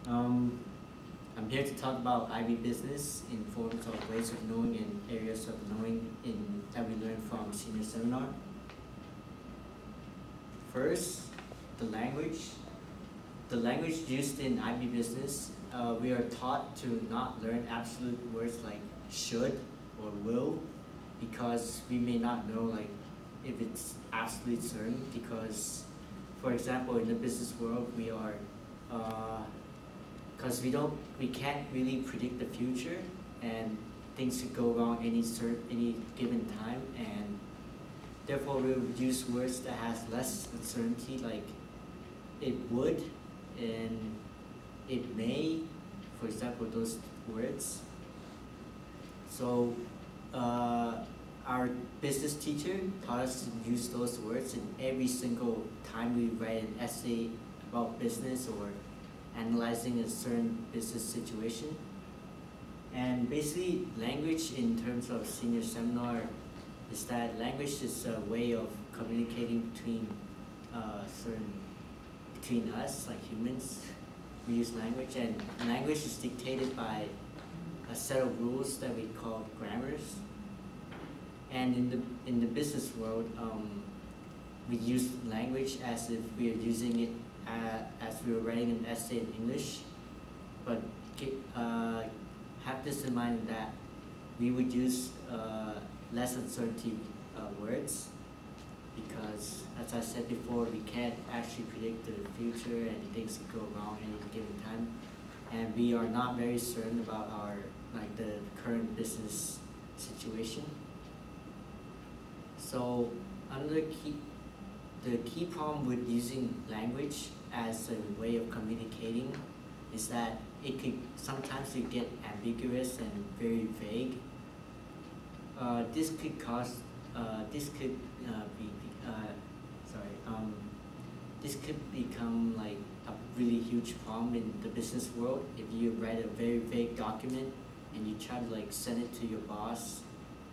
Um, I'm here to talk about IB business in forms of ways of knowing and areas of knowing that we learned from senior seminar. First, the language. The language used in IB business, we are taught to not learn absolute words like should or will, because we may not know like if it's absolutely certain. Because, for example, in the business world, we are because we can't really predict the future, and things could go wrong any given time, and therefore we would use words that has less uncertainty, like it would and it may, for example, those words. So our business teacher taught us to use those words in every single time we write an essay about business or analyzing a certain business situation. And basically, language in terms of senior seminar is that language is a way of communicating between us, like humans. We use language, and language is dictated by a set of rules that we call grammars. And in the business world, we use language as if we are using it as we were writing an essay in English. But have this in mind that we would use less uncertainty words, because, as I said before, we can't actually predict the future and things could go wrong any given time. And we are not very certain about the current business situation. So the key problem with using language as a way of communicating is that sometimes get ambiguous and very vague. This could become like a really huge problem in the business world if you write a very vague document and you try to like send it to your boss,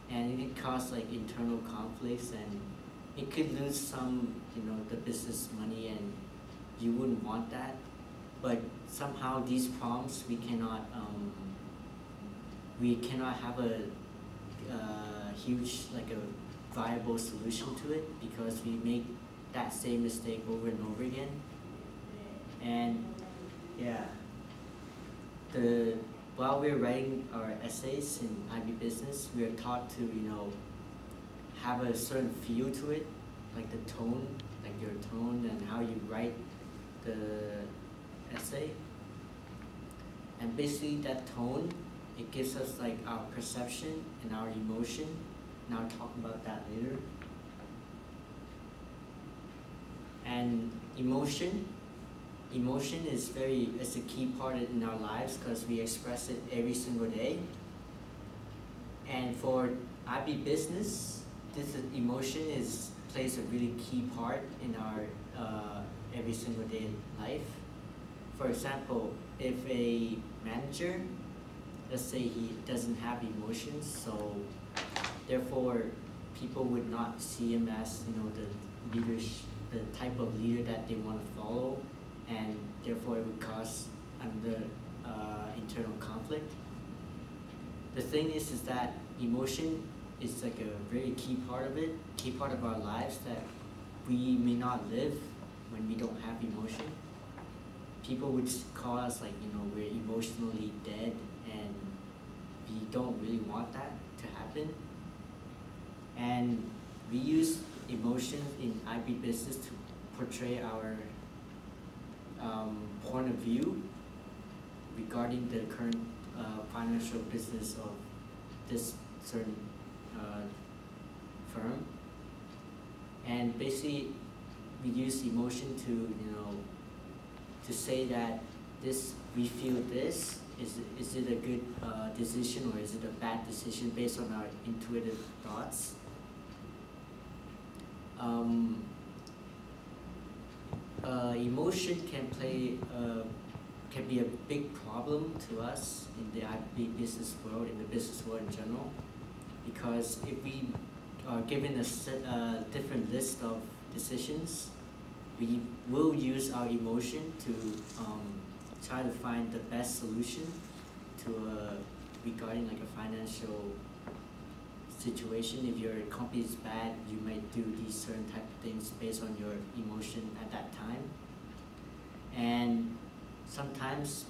and it could cause like internal conflicts, and it could lose some the business money, and you wouldn't want that. But somehow these problems we cannot have a huge a viable solution to it, because we make that same mistake over and over again. And yeah, while we're writing our essays in IB business, we are taught to have a certain feel to it, like the tone, like your tone and how you write the essay. And basically that tone, it gives us like our perception and our emotion, and I'll talk about that later. And emotion is a key part in our lives, because we express it every single day. And for IB business, emotion plays a really key part in our every single day life. For example, if a manager, let's say he doesn't have emotions, so therefore people would not see him as the type of leader that they want to follow, and therefore it would cause internal conflict. The thing is that emotion is like a very key part of our lives that we may not live when we don't have emotion. People would call us we're emotionally dead, and we don't really want that to happen. And we use emotion in IB business to portray our point of view regarding the current financial business of this certain firm. And basically we use emotion to say that we feel this, is it a good decision or is it a bad decision based on our intuitive thoughts. Emotion can be a big problem to us in the IB business world, in the business world in general, because if we are given a different list of decisions, we will use our emotion to try to find the best solution to regarding like a financial situation. If your company is bad, you might do these certain type of things based on your emotion at that time. And sometimes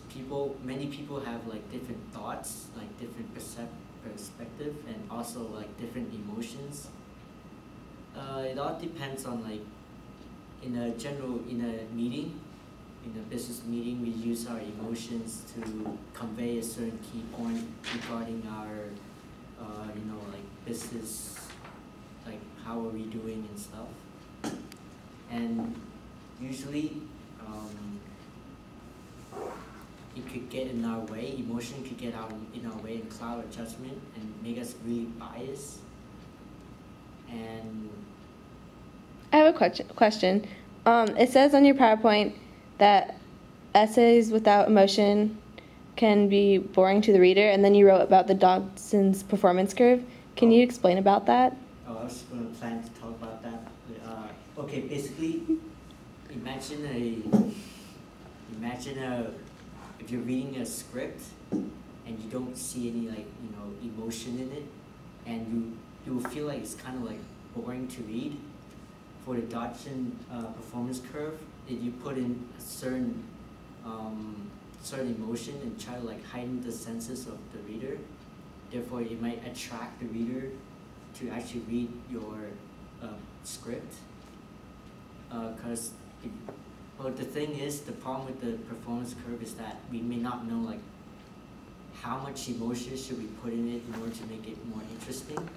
many people have like different thoughts, like different perspective, and also like different emotions. It all depends on like in a business meeting, we use our emotions to convey a certain key point regarding our like business, like how are we doing and stuff. And usually it could get in our way, emotion could get in our way and cloud our judgment and make us really biased. And I have a question. It says on your PowerPoint that essays without emotion can be boring to the reader, and then you wrote about the Dodson's performance curve. Can you explain about that? I was going to plan to talk about that. Okay, basically, imagine if you're reading a script and you don't see any emotion in it, and you will feel like it's kind of like boring to read. For the Dodson performance curve, if you put in a certain emotion and try to like heighten the senses of the reader, therefore it might attract the reader to actually read your script. But the thing is, the problem with the performance curve is that we may not know like how much emotion should we put in it in order to make it more interesting,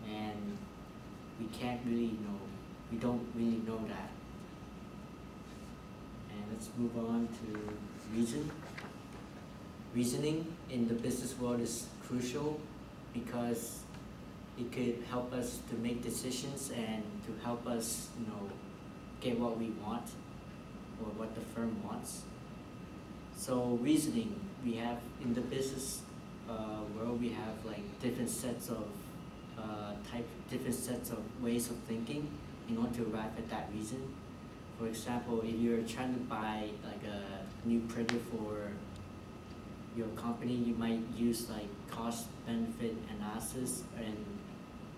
and we don't really know that. And let's move on to reasoning in the business world is crucial because it could help us to make decisions and to help us get what we want or what the firm wants. So reasoning, we have in the business world, we have like different sets of ways of thinking in order to arrive at that reason. For example, if you're trying to buy like a new printer for your company, you might use like cost benefit analysis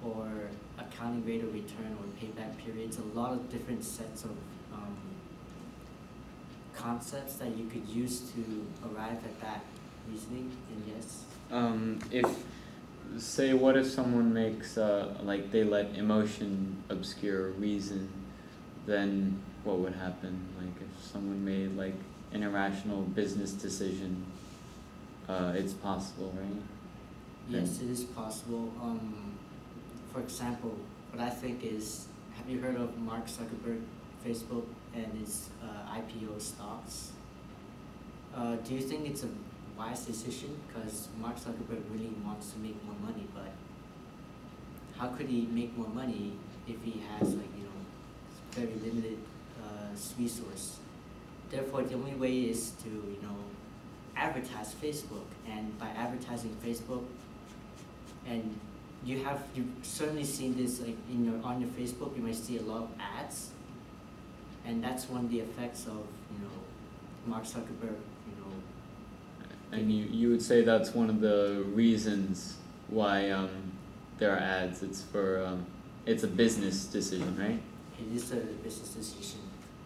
or accounting rate of return or payback periods. A lot of different sets of concepts that you could use to arrive at that reasoning. And yes. What if someone makes they let emotion obscure reason, then what would happen? Like if someone made like an irrational business decision, it's possible, right? Yes, it is possible. For example, what I think is, have you heard of Mark Zuckerberg, Facebook, and his IPO stocks? Do you think it's a wise decision? Because Mark Zuckerberg really wants to make more money, but how could he make more money if he has very limited resource? Therefore, the only way is to advertise Facebook, and by advertising Facebook, and you've certainly seen this like on your Facebook, you might see a lot of ads, and that's one of the effects of Mark Zuckerberg. And you would say that's one of the reasons why there are ads. It's a business decision, right? It is a business decision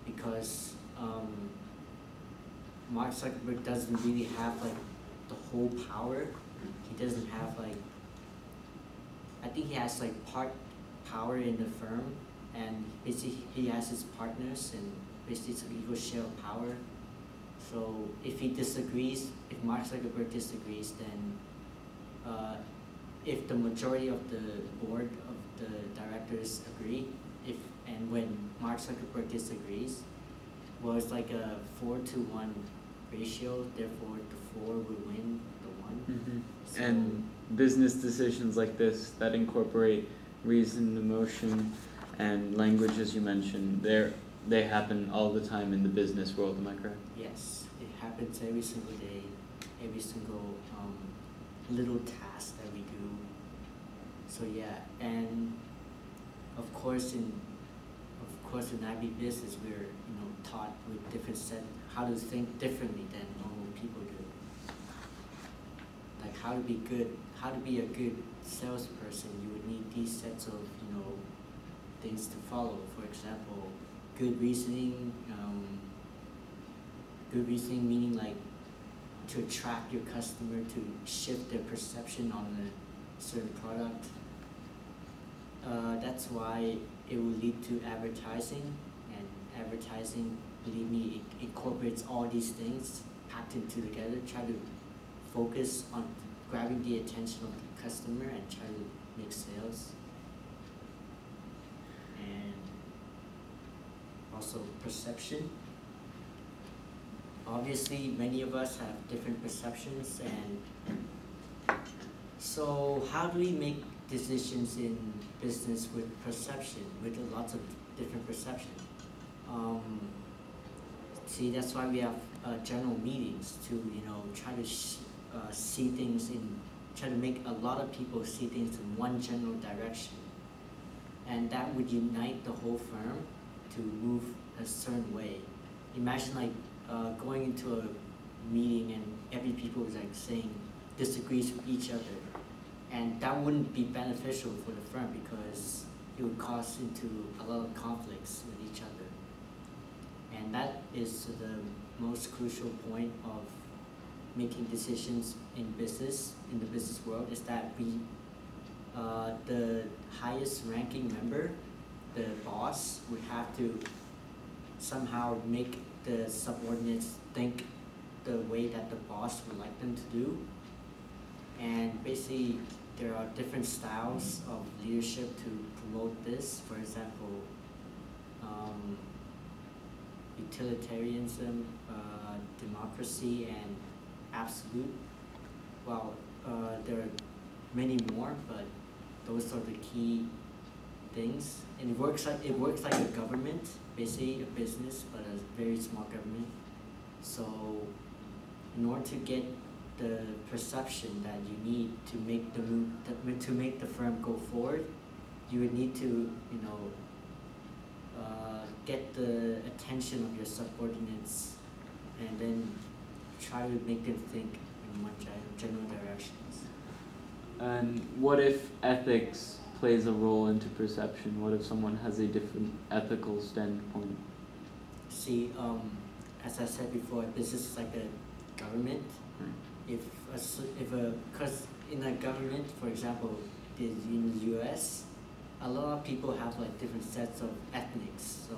because Mark Zuckerberg doesn't really have like the whole power. He doesn't have like, I think he has like part power in the firm, and basically he has his partners, and basically it's an equal share of power. So if Mark Zuckerberg disagrees, then if the majority of the board of the directors agree, and when Mark Zuckerberg disagrees, well, it's like a 4-to-1 ratio. Therefore, the 4 will win the 1. Mm-hmm. So, and business decisions like this that incorporate reason, emotion, and language, as you mentioned, they happen all the time in the business world. Am I correct? Yes, it happens every single day, every single little task that we do. So yeah, and of course course in IB business, we're taught with different set how to think differently than normal people do. Like how to be a good salesperson, you would need these sets of things to follow. For example, good reasoning. Good reasoning meaning like to attract your customer, to shift their perception on a certain product. That's why it will lead to advertising, and advertising, believe me, it incorporates all these things packed into together. Try to focus on grabbing the attention of the customer and try to make sales. And also perception. Obviously, many of us have different perceptions, and so how do we make decisions in business with perception, with lots of different perception? See, that's why we have general meetings to try to see things try to make a lot of people see things in one general direction, and that would unite the whole firm to move a certain way. Imagine like going into a meeting and every people is like saying disagrees with each other, and that wouldn't be beneficial for the firm because it would cause into a lot of conflicts with each other. And that is the most crucial point of making decisions in the business world, is that the highest ranking member, the boss, would have to somehow make the subordinates think the way that the boss would like them to do. And basically, there are different styles of leadership to promote this. For example, utilitarianism, democracy, and absolute. Well, there are many more, but those are the key things. And it works like a government, basically a business, but a very small government. So, in order to get the perception that you need to make to make the firm go forward, you would need to get the attention of your subordinates, and then try to make them think in one general directions. And what if ethics plays a role into perception? What if someone has a different ethical standpoint? See, as I said before, business is like a government. Because in a government, for example, in the U.S., a lot of people have like different sets of ethnics. So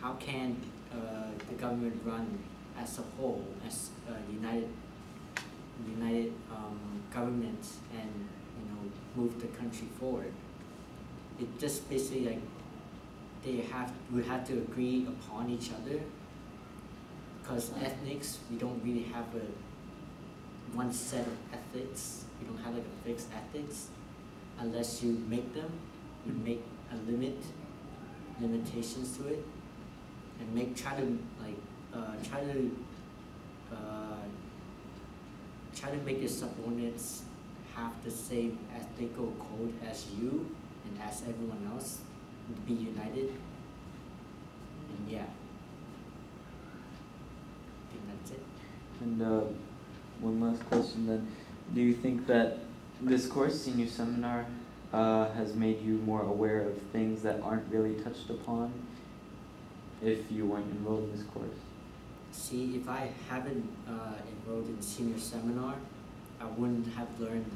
how can the government run as a whole, as a united government, and move the country forward? It just basically like we have to agree upon each other, because ethnics, we don't really have one set of ethics. We don't have like a fixed ethics unless you make them. You make limitations to it, and try to make your subordinates have the same ethical code as you and as everyone else, to be united. And yeah, I think that's it. And one last question then. Do you think that this course, Senior Seminar, has made you more aware of things that aren't really touched upon if you weren't enrolled in this course? See, if I haven't enrolled in Senior Seminar, I wouldn't have learned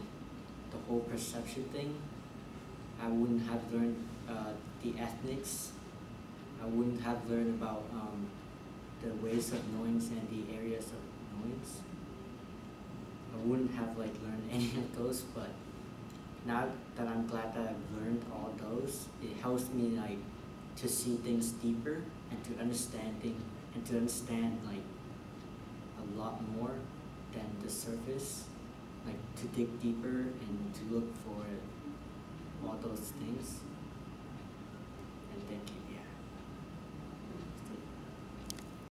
the whole perception thing. I wouldn't have learned the ethnics. I wouldn't have learned about the ways of knowings and the areas of knowings. I wouldn't have learned any of those, but now that I'm glad that I've learned all those, it helps me to see things deeper and to understand a lot more than the surface, to dig deeper and to look for all those things. And thank you.